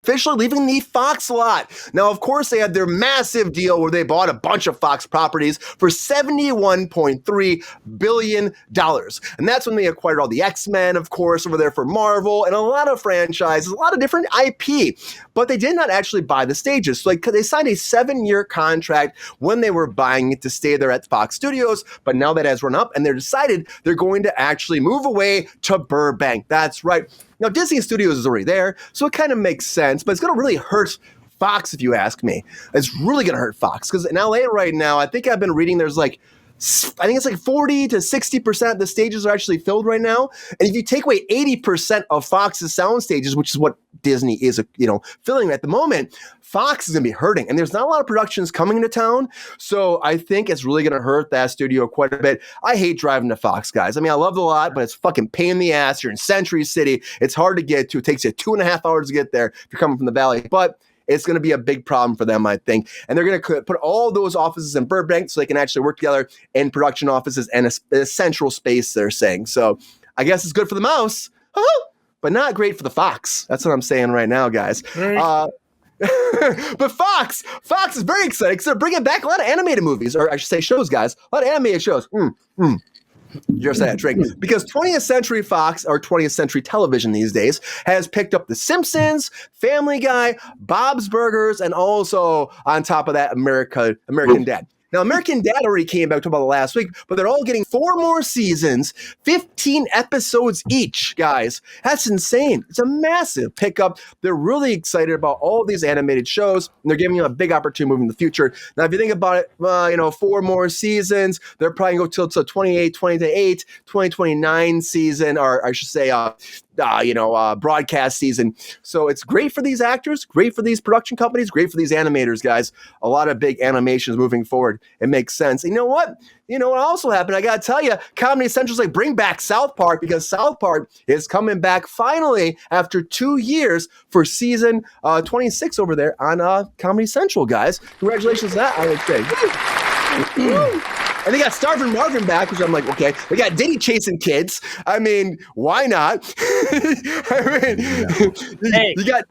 officially leaving the Fox lot. Now, of course, they had their massive deal where they bought a bunch of Fox properties for $71.3 billion. And that's when they acquired all the X-Men, of course, over there for Marvel, and a lot of franchises, a lot of different IP. But they did not actually buy the stages. So they signed a 7-year contract when they were buying it to stay there at Fox Studios. But now that has run up, and they're decided they're going to actually move away to Burbank. That's right. Now, Disney Studios is already there, so it kind of makes sense, but it's going to really hurt Fox, if you ask me. It's really going to hurt Fox, because in LA right now, I think I've been reading there's it's like 40 to 60% of the stages are actually filled right now. And if you take away 80% of Fox's sound stages, which is what Disney is, filling at the moment, Fox is going to be hurting. And there's not a lot of productions coming into town. So I think it's really going to hurt that studio quite a bit. I hate driving to Fox, guys. I mean, I love it a lot, but it's fucking pain in the ass. You're in Century City. It's hard to get to. It takes you 2.5 hours to get there if you're coming from the Valley. But it's going to be a big problem for them, I think. And they're going to put all those offices in Burbank so they can actually work together in production offices and a central space, they're saying. So I guess it's good for the mouse, but not great for the Fox. That's what I'm saying right now, guys. But Fox is very excited because they're bringing back a lot of animated movies, or I should say shows, guys. A lot of animated shows. You're saying that drink because 20th Century Fox, or 20th Century Television these days, has picked up The Simpsons, Family Guy, Bob's Burgers, and also on top of that, American Dad. Now, American Dad already came back to about last week, but they're all getting 4 more seasons, 15 episodes each, guys. That's insane. It's a massive pickup. They're really excited about all these animated shows, and they're giving them a big opportunity moving in the future. Now, if you think about it, 4 more seasons, they're probably going to go till 2029 season, or I should say, broadcast season. So it's great for these actors, great for these production companies, great for these animators, guys. A lot of big animations moving forward. It makes sense. And you know what? You know what also happened? I got to tell you, Comedy Central's like, bring back South Park, because South Park is coming back finally after 2 years for season 26 over there on Comedy Central, guys. Congratulations to that, I would say. And they got Starvin' Marvin back, which I'm like, okay. They got Diddy chasing kids. I mean, why not? You got.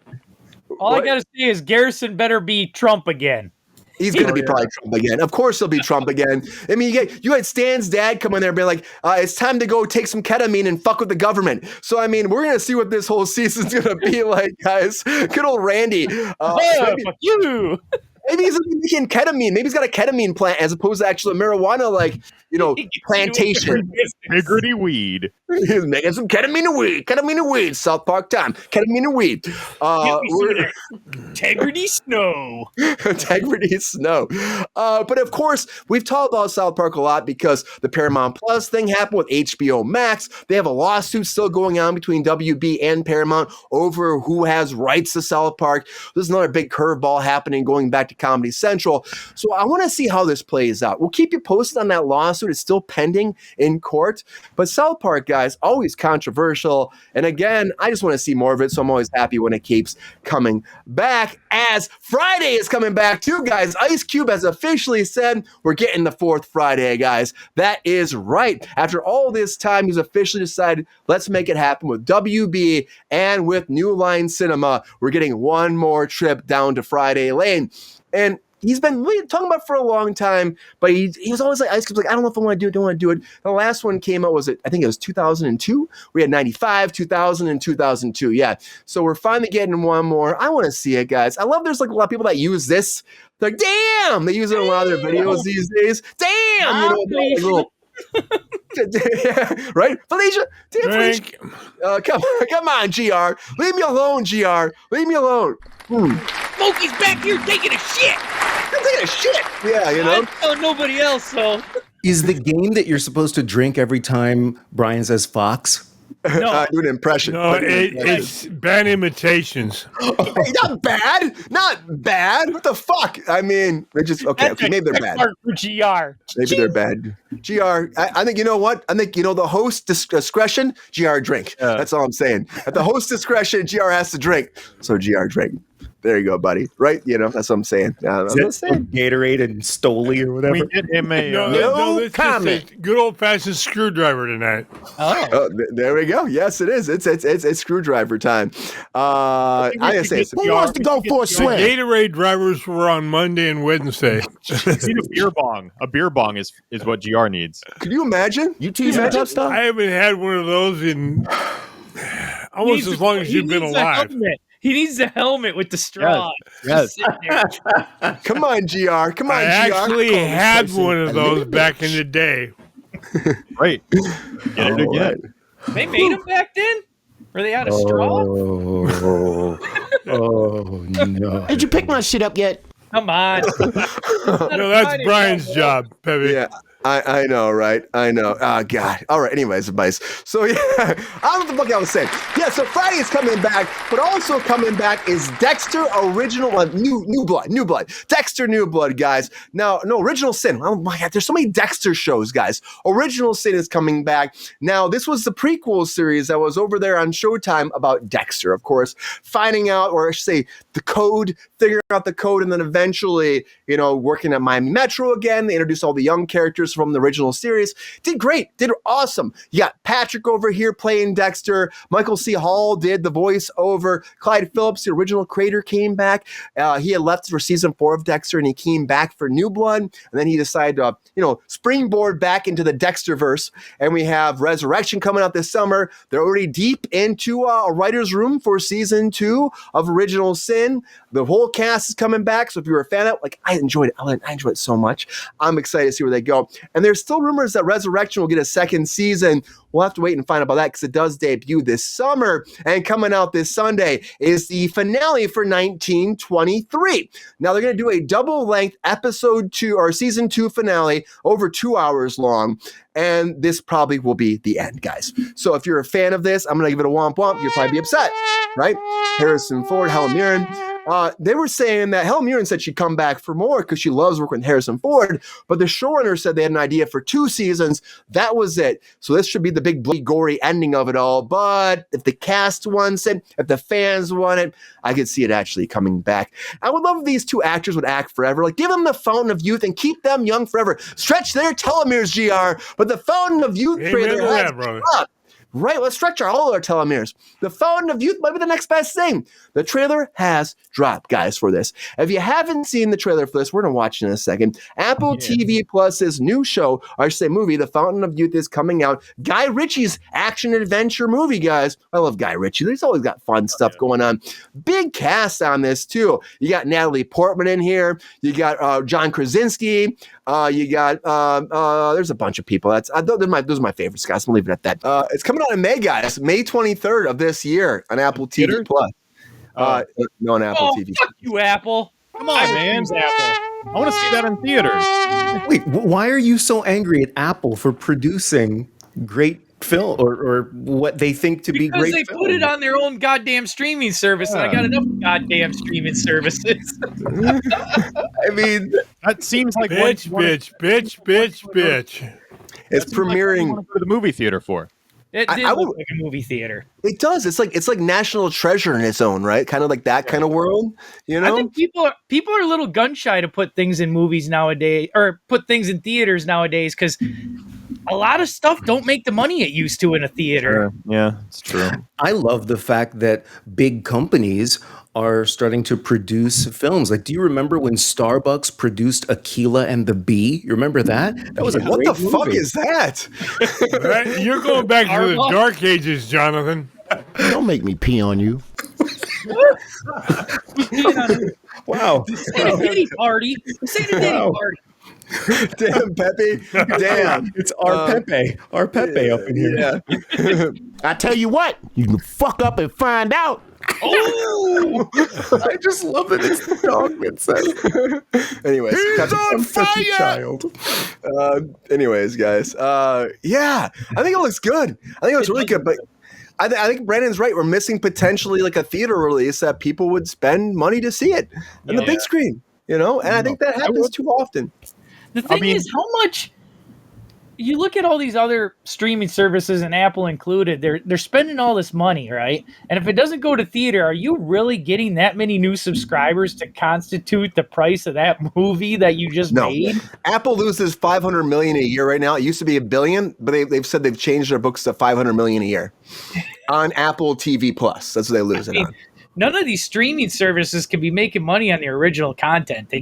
All I gotta say is Garrison better be Trump again. He's going to be probably Trump again. Of course he'll be Trump again. I mean, you had Stan's dad come in there and be like, it's time to go take some ketamine and fuck with the government. So, I mean, we're going to see what this whole season's going to be like, guys. Good old Randy. Fuck you. Maybe he's making ketamine. Maybe he's got a ketamine plant as opposed to actually marijuana, plantation. Integrity weed. He's making some ketamine and weed. South Park time. Ketamine and weed. Integrity snow. Integrity snow. But of course, we've talked about South Park a lot because the Paramount Plus thing happened with HBO Max. They have a lawsuit still going on between WB and Paramount over who has rights to South Park. There's another big curveball happening going back to Comedy Central. So I want to see how this plays out. We'll keep you posted on that lawsuit. It's still pending in court. But South Park, guys, always controversial. And again, I just want to see more of it. So I'm always happy when it keeps coming back. As Friday is coming back too, guys. Ice Cube has officially said we're getting the 4th Friday, guys. That is right. After all this time, he's officially decided let's make it happen with WB and with New Line Cinema. We're getting one more trip down to Friday Lane. And he's been really talking about it for a long time, but he was always like, Ice Cube's like, I don't know if I want to do it, don't want to do it. The last one came out, I think it was 2002. We had 95, 2000, and 2002. Yeah. So we're finally getting one more. I want to see it, guys. I love there's like a lot of people that use this. They're like, damn! They use it in a lot of their videos these days. Damn! Right? Felicia? Damn, Felicia. Come on, GR. Leave me alone, GR. Leave me alone. Smokey's back here taking a shit. I'm taking a shit. Yeah, I don't know nobody else, so. Is the game that you're supposed to drink every time Brian says Fox? No. Do an impression. No, it's bad imitations. Not bad. Not bad. What the fuck? I mean, they're just, okay, maybe they're bad. For GR. Maybe they're bad. GR, I think, you know what? I think, the host discretion, GR drink. That's all I'm saying. At the host discretion, GR has to drink. So GR drink. There you go, buddy. Right? That's what I'm saying. I'm Is that Gatorade and Stoli or whatever? We get him a No it's comment. just a good old fashioned screwdriver tonight. Oh, there we go. Yes, it is. It's screwdriver time. I gotta say, Who wants to go for a The swim? Gatorade drivers were on Monday and Wednesday. You need a beer bong. A beer bong is what GR needs. could you imagine? You teasing Pepestar? I haven't had one of those in almost as long as you've been alive. He needs a helmet with the straw. Yes. Just sitting there. Come on, GR. Come on, I GR. actually had one of those back in the day. Right. Get it again. They made them back then? Were they out of straw? Oh no! Did you pick my shit up yet? Come on. No, that's Brian's job, Pepe. Yeah, I know, right? I know. Oh, God. All right, anyways, advice. So, yeah, I don't know what the fuck I was saying. Yeah, so Friday is coming back, but also coming back is Dexter Original, New Blood. Dexter New Blood, guys. Now, no, Original Sin. Oh, my God, there's so many Dexter shows, guys. Original Sin is coming back. Now, this was the prequel series that was over there on Showtime about Dexter, of course, finding out, or I should say, the code, figuring out the code, and then eventually, working at Miami Metro again. They introduced all the young characters from the original series. Did great. Did awesome. You got Patrick over here playing Dexter. Michael C. Hall did the voice over. Clyde Phillips, the original creator, came back. He had left for season 4 of Dexter, and he came back for New Blood. And then he decided to, springboard back into the Dexterverse. And we have Resurrection coming out this summer. They're already deep into a writer's room for season 2 of Original Sin. The whole cast is coming back. So if you're a fan of it, I enjoyed it so much. I'm excited to see where they go. And there's still rumors that Resurrection will get a second season. We'll have to wait and find out about that because it does debut this summer. And coming out this Sunday is the finale for 1923. Now they're going to do a double-length episode 2 or season 2 finale over 2 hours long. And this probably will be the end, guys. So if you're a fan of this, I'm going to give it a womp womp. You'll probably be upset, right? Harrison Ford, Helen Mirren. They were saying that Helen Mirren said she'd come back for more because she loves working with Harrison Ford, but the showrunner said they had an idea for 2 seasons. That was it. So this should be the big bloody gory ending of it all. But if the cast wants it, if the fans want it, I could see it actually coming back. I would love if these 2 actors would act forever. Give them the fountain of youth and keep them young forever. Stretch their telomeres, GR, but the fountain of youth trailer has dropped. Right, let's stretch all our telomeres. The Fountain of Youth might be the next best thing. The trailer has dropped, guys, for this. If you haven't seen the trailer for this, we're going to watch it in a second. Apple TV Plus's new show, or I should say movie, The Fountain of Youth, is coming out. Guy Ritchie's action-adventure movie, guys. I love Guy Ritchie. He's always got fun stuff going on. Big cast on this, too. You got Natalie Portman in here. You got John Krasinski. You got, there's a bunch of people. Those are my favorites, guys. I'm going to leave it at that. It's coming out in May, guys. May 23rd of this year on Apple TV Plus. No, on Apple TV. Fuck you, Apple. Come on, man. Apple. I want to see that in theaters. Wait, why are you so angry at Apple for producing great film or what they think to be great because they film? put it on their own goddamn streaming service, and I got enough goddamn streaming services. I mean, That seems like Bitch. It's premiering. What you want to go to the movie theater for. It did I look would- like a movie theater. It does. It's like National Treasure in its own, right? Kind of like that kind of world, I think people are a little gun shy to put things in movies nowadays, or put things in theaters nowadays, because a lot of stuff don't make the money it used to in a theater. Yeah, it's true. I love the fact that big companies are starting to produce films. Do you remember when Starbucks produced Aquila and the Bee? You remember that? That was a What great the fuck movie. is that? Right? You're going back to the dark ages, Jonathan. Don't make me pee on you. Wow. Say the Diddy party. Say the Diddy Wow. party. Damn, Pepe. Damn. It's our Pepe up in here. Yeah. I tell you what, you can fuck up and find out. Oh, I just love that it's the dog that says. Anyways, I'm such a child. anyways, guys. Yeah, I think it looks good. I think it looks really good, but I think Brandon's right. We're missing potentially a theater release that people would spend money to see it on the big screen, And I think that happens too often. the thing is, how much you look at all these other streaming services and Apple included, they're spending all this money, right? And if it doesn't go to theater, are you really getting that many new subscribers to constitute the price of that movie that you just made? Apple loses $500 million a year right now. It used to be $1 billion, but they've said they've changed their books to $500 million a year on Apple TV Plus. That's what they lose it on. None of these streaming services can be making money on the original content.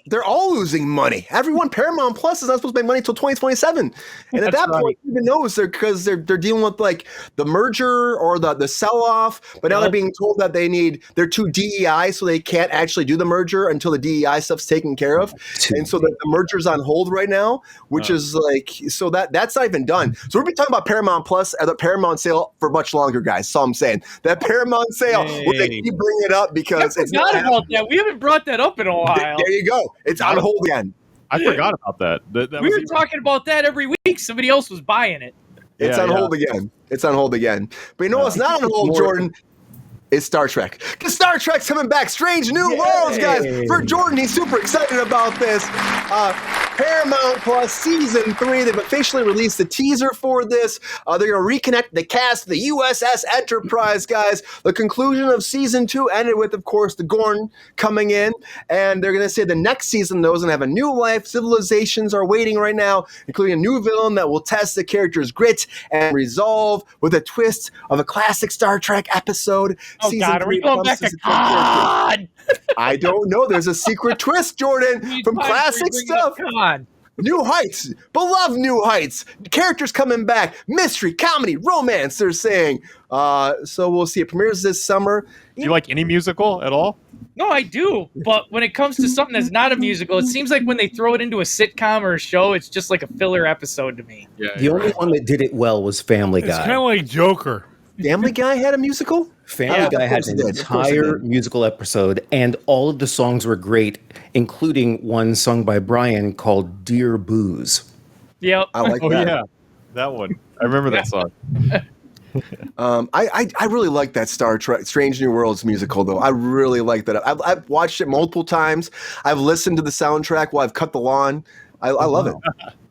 They're all losing money. Everyone, Paramount Plus is not supposed to make money until 2027. And at that point, even knows because they're dealing with like the merger or the sell off. But now they're being told that they're too DEI, so they can't actually do the merger until the DEI stuff's taken care of. And so the merger's on hold right now, which is like, so that's not even done. So we're be talking about Paramount Plus at the Paramount sale for much longer, guys. That's all I'm saying. That Paramount sale. They keep bringing it up because it's not about that. We haven't brought that up in a while. There you go. It's on hold again. I forgot about that. We were talking about that every week. Somebody else was buying it. It's on hold again. It's on hold again. But you know what's not on hold, Jordan? Is Star Trek. Because Star Trek's coming back. Strange New Worlds, guys. For Jordan, he's super excited about this. Paramount Plus Season 3. They've officially released the teaser for this. They're going to reconnect the cast of the USS Enterprise, guys. The conclusion of Season 2 ended with, of course, the Gorn coming in. And they're going to say the next season, though, is going to have a new life. Civilizations are waiting right now, including a new villain that will test the character's grit and resolve with a twist of a classic Star Trek episode. Oh, God, are we going back to God? I don't know. There's a secret twist, Jordan, from classic stuff. New heights, beloved new heights. Characters coming back. Mystery, comedy, romance, they're saying. So we'll see. It premieres this summer. Do you like any musical at all? No, I do. But when it comes to something that's not a musical, it seems like when they throw it into a sitcom or a show, it's just like a filler episode to me. Yeah, The only one that did it well was Family It's Guy. kind of like Joker. Family Guy had a musical? Family Guy had an entire musical episode, and all of the songs were great, including one sung by Brian called Dear Booze. Yep. I like that. Yeah, that one. I remember that song. I really like that Star Trek Strange New Worlds musical, though. I really like that. I've watched it multiple times. I've listened to the soundtrack while I've cut the lawn. I love it.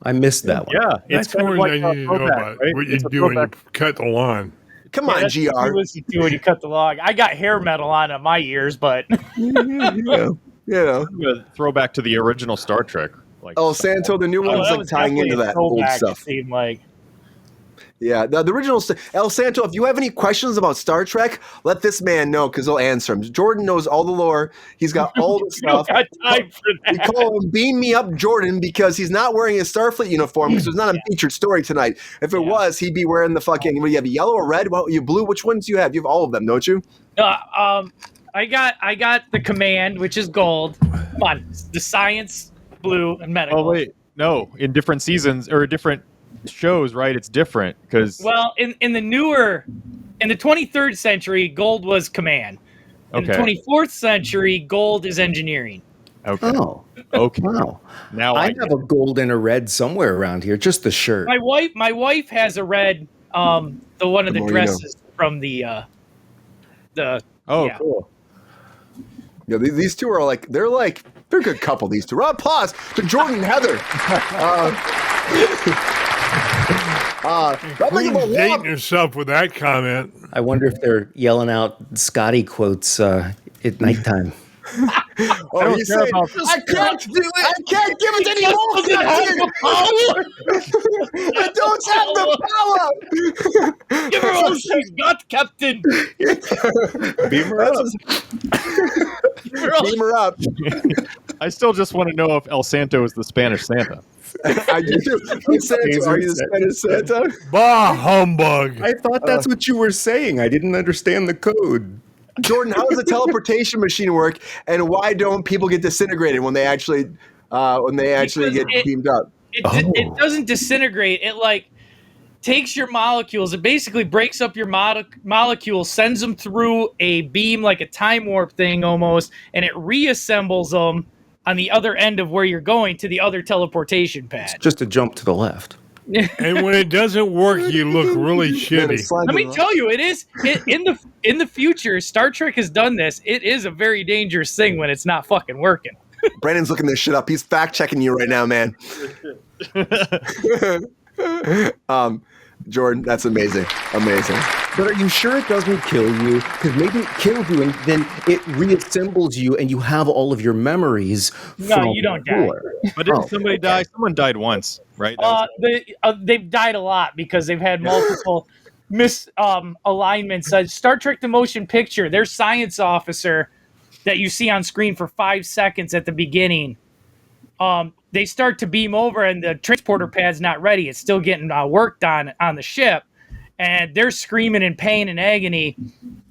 I missed that one. Yeah, That's kind of more like than I need to know about. right? What you It's a do when you throwback. cut the lawn. Come on, That's what GR. you listen to when you cut the log. I got hair metal on my ears, but Yeah. I'm gonna throw back to the original Star Trek. Like, Oh, Santo, the new one's that like was tying definitely into a that old throwback, stuff. it seemed like. Yeah, the original El Santo. If you have any questions about Star Trek, let this man know because he'll answer them. Jordan knows all the lore. He's got all the You don't stuff. got time for We that. call him Beam Me Up Jordan because he's not wearing his Starfleet uniform because there's not a featured story tonight. If it was, he'd be wearing the fucking. What do you have? Yellow or red? What you blue? Which ones do you have? You have all of them, don't you? I got the command, which is gold. Come on, the science, blue, and medical. Oh wait, no. In different seasons or different shows, right? It's different because Well, in the 23rd century, gold was command. In the 24th century, gold is engineering. okay, Oh, okay. wow. Now I I have a gold and a red somewhere around here, just the shirt. My wife has a red, the one of the Merino. dresses from the oh yeah. cool. Yeah, these two are they're a good couple. These two. Round of applause to Jordan and Heather. I'm thinking Queen's about dating herself with that comment. I wonder if they're yelling out Scotty quotes at nighttime. Oh, he's saying, I can't do it. I can't give it any more. I don't have the power. Give her all she's got, Captain. Beam her up. Beam her up. I still just want to know if El Santo is the Spanish Santa. I do too. Hey, Santa, are you the Spanish Santa? Bah, humbug. I thought that's what you were saying. I didn't understand the code. Jordan, how does the teleportation machine work, and why don't people get disintegrated when they actually get beamed up? It doesn't disintegrate. It takes your molecules. It basically breaks up your molecules, sends them through a beam like a time warp thing almost, and it reassembles them on the other end of where you're going to the other teleportation pad. Just a jump to the left. And when it doesn't work, you look really shitty. Let me tell you, in the future, Star Trek has done this. It is a very dangerous thing when it's not fucking working. Brandon's looking this shit up. He's fact checking you right now, man. Jordan, that's amazing. Amazing. But are you sure it doesn't kill you? Because maybe it kills you and then it reassembles you and you have all of your memories. No, from you don't die. before. But didn't somebody die? Someone died once, right? That was- They've died a lot because they've had multiple alignments. Star Trek: The Motion Picture, their science officer that you see on screen for 5 seconds at the beginning, they start to beam over and the transporter pad's not ready. It's still getting worked on the ship, and they're screaming in pain and agony.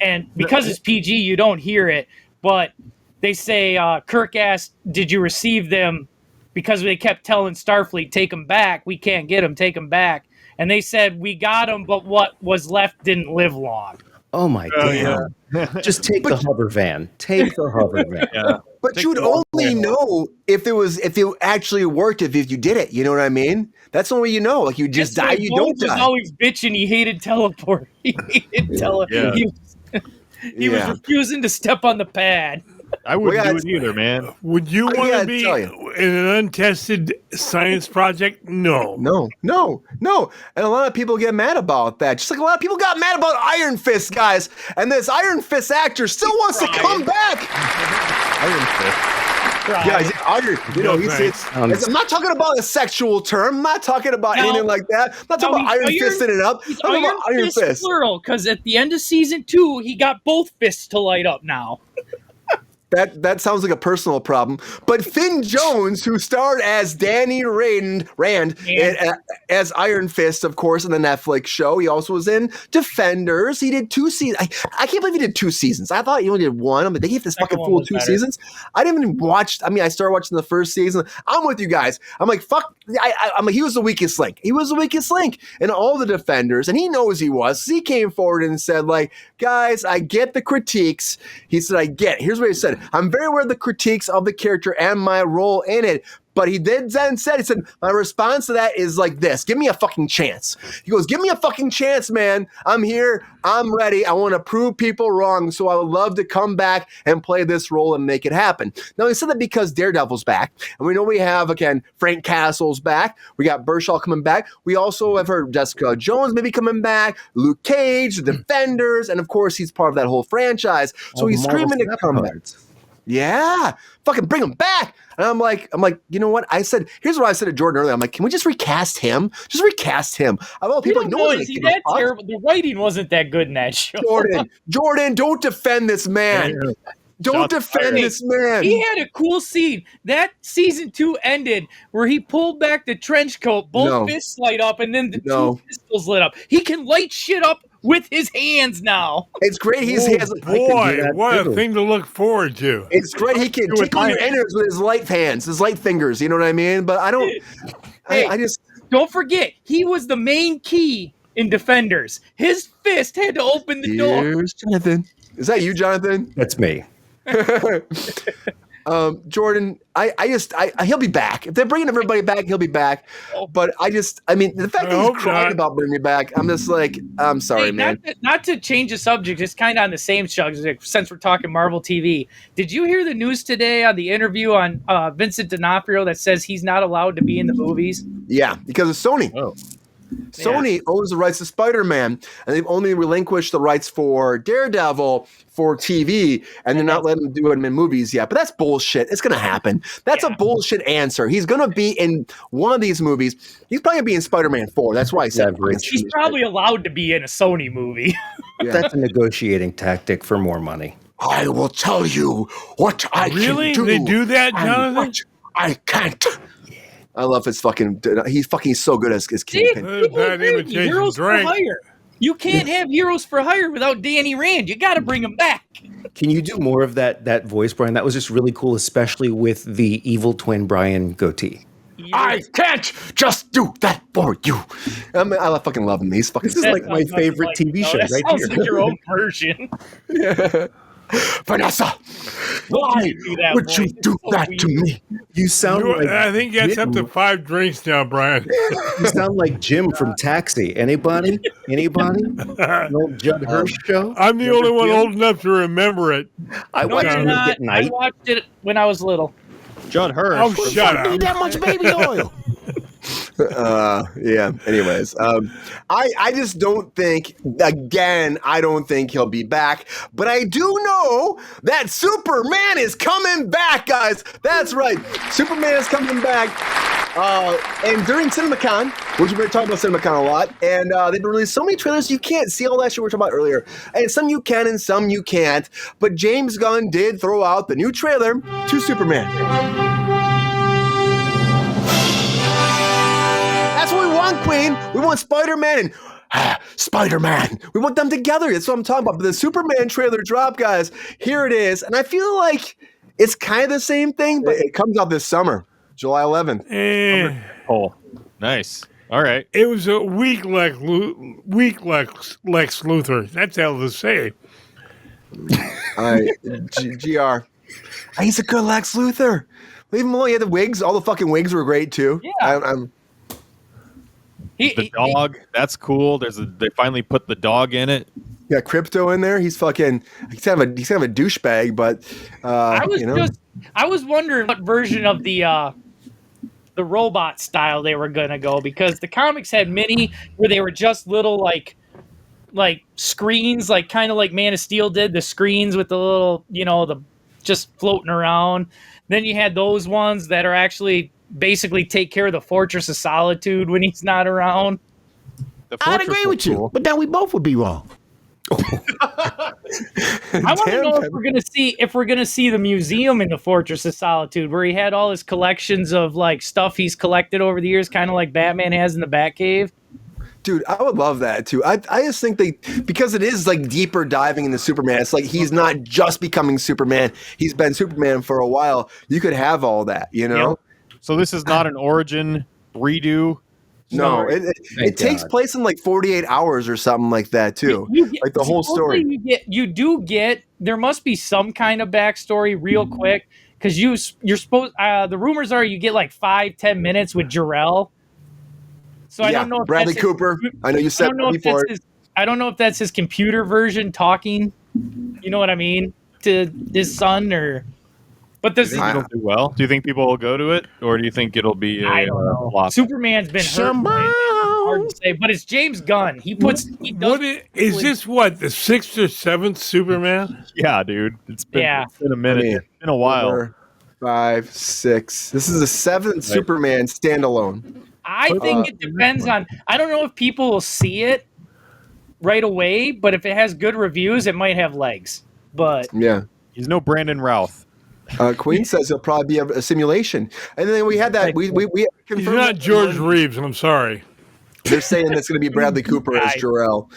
And because it's PG, you don't hear it. But they say Kirk asked, "Did you receive them?" Because they kept telling Starfleet, "Take them back. We can't get them. Take them back." And they said, "We got them, but what was left didn't live long." Oh my god! Just take the hover van. Take the hover van. yeah. But you'd only know if it actually worked if you did it. You know what I mean? That's the only way you know. Like you just die, you don't was die. always bitching. He hated teleport. He hated teleport. Yeah. He was refusing to step on the pad. I wouldn't Well, do it either, man. Would you want gotta to be tell in an untested science project? No. No. And a lot of people get mad about that. Just like a lot of people got mad about Iron Fist, guys. And this Iron Fist actor still wants to come back. Iron Fist. Yeah, he's Iron. You know, I'm not talking about a sexual term. I'm not talking about anything like that. I'm not talking about Iron Fisting it up. I'm talking about Iron Fist. Plural, because at the end of season 2, he got both fists to light up now. That sounds like a personal problem. But Finn Jones, who starred as Danny Rand as Iron Fist, of course, in the Netflix show. He also was in Defenders. He did 2 seasons. I can't believe he did 2 seasons. I thought he only did 1. I mean, they gave this fucking fool 2 seasons. I didn't even watch. I mean, I started watching the first season. I'm with you guys. I'm like, fuck. I'm like, he was the weakest link. He was the weakest link in all the Defenders, and he knows he was. He came forward and said, like, guys, I get the critiques. He said, I get it. Here's what he said. I'm very aware of the critiques of the character and my role in it. But he did then said, he said, my response to that is like this. Give me a fucking chance. He goes, give me a fucking chance, man. I'm here. I'm ready. I want to prove people wrong. So I would love to come back and play this role and make it happen. Now, he said that because Daredevil's back. And we know we have, again, Frank Castle's back. We got Bershaw coming back. We also have heard Jessica Jones maybe coming back. Luke Cage, the Defenders. And, of course, he's part of that whole franchise. So he's screaming to come back. Yeah, fucking bring him back. And I'm like, you know what? I said, here's what I said to Jordan earlier. I'm like, can we just recast him? Just recast him. Of all people, no one's see that terrible. The writing wasn't that good in that show. Jordan, don't defend this man. Don't defend this man. He had a cool scene. That season 2 ended where he pulled back the trench coat, both fists light up, and then the 2 pistols lit up. He can light shit up with his hands now. It's great. He has what a thing to look forward to. It's great. He can tickle your innards with his light hands, his light fingers. You know what I mean? But I don't. I just don't forget he was the main key in Defenders. His fist had to open the door. Jonathan, is that you, Jonathan? That's me. Jordan, he'll be back. If they're bringing everybody back, he'll be back. But the fact that he's crying about bringing me back, I'm just like, I'm sorry, man. Not to change the subject, it's kind of on the same subject since we're talking Marvel TV. Did you hear the news today on the interview on Vincent D'Onofrio that says he's not allowed to be in the movies? Yeah, because of Sony. Oh. Sony owns the rights to Spider-Man, and they've only relinquished the rights for Daredevil for TV, and they're not letting him do it in movies yet. But that's bullshit. It's going to happen. That's a bullshit answer. He's going to be in one of these movies. He's probably going to be in Spider-Man 4. That's why I said he's probably allowed to be in a Sony movie. That's a negotiating tactic for more money. I will tell you what I can do. Really? They do that, Jonathan? I can't. I love his fucking. He's fucking so good as Kingpin. Heroes for hire. You can't have Heroes for Hire without Danny Rand. You got to bring him back. Can you do more of that voice, Brian? That was just really cool, especially with the evil twin Brian goatee. I can't just do that for you. I fucking love him. He's fucking. This is like my favorite TV show right here. Like your own version. Vanessa, why would you do that to me? You sound like I think that's Jim. up to 5 drinks now, Brian. You sound like Jim from Taxi. Anybody? An old Judd Hirsch show? I'm the only one old enough to remember it. I watched it at night. I watched it when I was little. Judd Hirsch. Oh, shut up. Need that much baby oil. Yeah. Anyways, I just don't think. Again, I don't think he'll be back. But I do know that Superman is coming back, guys. That's right. Superman is coming back. And during CinemaCon, which we've been talking about CinemaCon a lot, and they've released so many trailers you can't see all that shit we were talking about earlier. And some you can and some you can't. But James Gunn did throw out the new trailer to Superman. That's what we want, Queen. We want Spider-Man and Spider-Man. We want them together. That's what I'm talking about. But the Superman trailer dropped, guys. Here it is. And I feel like it's kind of the same thing, but it comes out this summer, July 11th. Oh, nice. All right. It was a weak Lex Luthor. That's how to say. GR. He's a good Lex Luthor. Leave him alone. He had the wigs. All the fucking wigs were great too. Yeah. The dog, that's cool. They finally put the dog in it. Got Crypto in there. He's kind of a douchebag, but I was wondering what version of the robot style they were gonna go, because the comics had many where they were just little like screens, like kind of like Man of Steel did, the screens with the little, the just floating around. Then you had those ones that are actually basically take care of the Fortress of Solitude when he's not around. I'd agree with you, but then we both would be wrong. I want to know if we're gonna see the museum in the Fortress of Solitude, where he had all his collections of like stuff he's collected over the years, kind of like Batman has in the Batcave. Dude, I would love that too. I just think because it is like deeper diving into Superman. It's like he's not just becoming Superman. He's been Superman for a while. You could have all that, Yep. So this is not an origin redo. No, it takes place in like 48 hours or something like that too. Like the whole story. There must be some kind of backstory real quick, because you're supposed. The rumors are you get like 5-10 minutes with Jor-El. So I don't know if Bradley Cooper. I know you said before. I don't know if that's his computer version talking. You know what I mean? To his son, or. But this it'll do well. Do you think people will go to it, or do you think it'll be I don't know. Flop? Superman's been hurt. Hard to say, but it's James Gunn. Is this the 6th or 7th Superman? Yeah, dude. It's been a minute. It's been a while. 4, 5, 6. This is the 7th Superman standalone. I think it depends on. I don't know if people will see it right away, but if it has good reviews, it might have legs. But yeah, he's no Brandon Routh. Queen says it'll probably be a simulation, and then we had that. We he's not George Reeves. I'm sorry. They're saying that's going to be Bradley Cooper as Jor-El.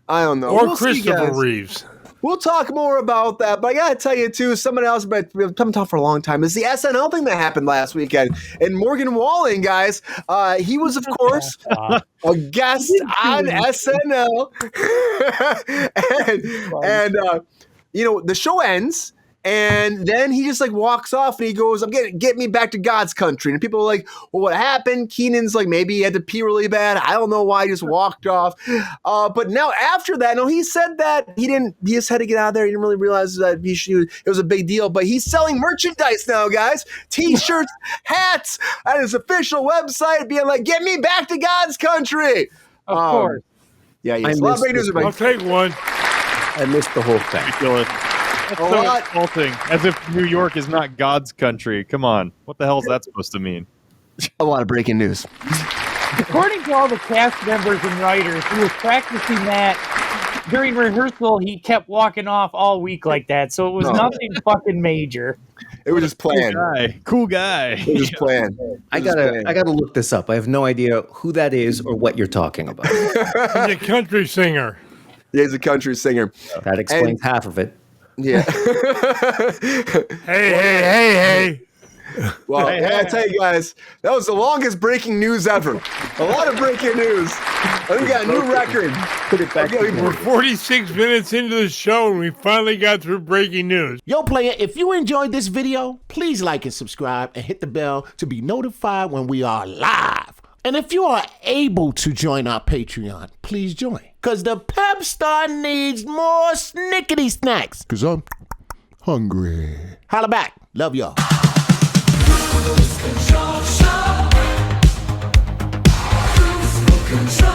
I don't know. Or Christopher Reeves. We'll talk more about that, but I gotta tell you too, someone else we've been talking for a long time is the SNL thing that happened last weekend. And Morgan Wallen, guys, he was of course a guest on SNL, and the show ends. And then he just like walks off and he goes, get me back to God's country. And people are like, well, what happened? Keenan's like, maybe he had to pee really bad. I don't know why he just walked off. But now after that, he said that he just had to get out of there. He didn't really realize that it was a big deal, but he's selling merchandise now, guys. T-shirts, hats on his official website being like, get me back to God's country. Of course. Yeah. A lot of great news about I'll take one. I missed the whole thing. Ridiculous. Insulting, as if New York is not God's country. Come on. What the hell is that supposed to mean? A lot of breaking news. According to all the cast members and writers, he was practicing that during rehearsal. He kept walking off all week like that, so it was nothing fucking major. It was just planned. Cool guy. It was just planned. I gotta look this up. I have no idea who that is or what you're talking about. He's a country singer. Yeah, he's a country singer. That explains half of it. Yeah. Hey. Well, I gotta tell you guys, that was the longest breaking news ever. A lot of breaking news. We got a new record. Put it back. We're 46 minutes into the show and we finally got through breaking news. Yo, player, if you enjoyed this video, please like and subscribe and hit the bell to be notified when we are live. And if you are able to join our Patreon, please join. Because the Pepestar needs more snickety snacks. Because I'm hungry. Holla back. Love y'all. control.